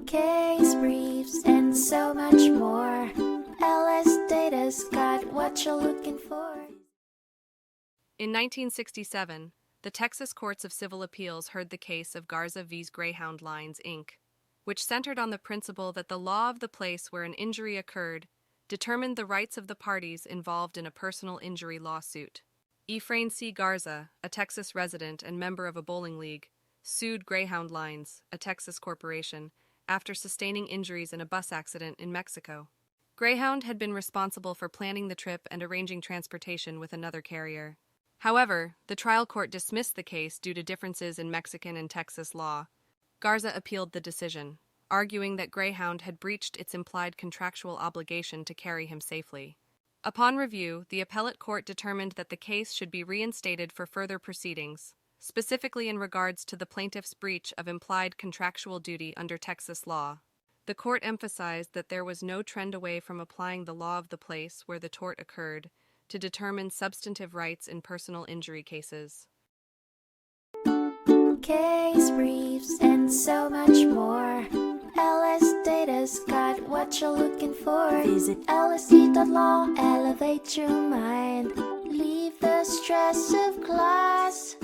case briefs, and so much more. LSData's got what you're looking for. In 1967, the Texas Courts of Civil Appeals heard the case of Garza v. Greyhound Lines, Inc., which centered on the principle that the law of the place where an injury occurred determined the rights of the parties involved in a personal injury lawsuit. Efrain C. Garza, a Texas resident and member of a bowling league, sued Greyhound Lines, a Texas corporation, after sustaining injuries in a bus accident in Mexico. Greyhound had been responsible for planning the trip and arranging transportation with another carrier. However, the trial court dismissed the case due to differences in Mexican and Texas law. Garza appealed the decision, arguing that Greyhound had breached its implied contractual obligation to carry him safely. Upon review, the appellate court determined that the case should be reinstated for further proceedings, specifically in regards to the plaintiff's breach of implied contractual duty under Texas law. The court emphasized that there was no trend away from applying the law of the place where the tort occurred to determine substantive rights in personal injury cases. Case briefs, and so much more. LSData's got what you're looking for. Visit lsd.law, elevate your mind. Leave the stress of class.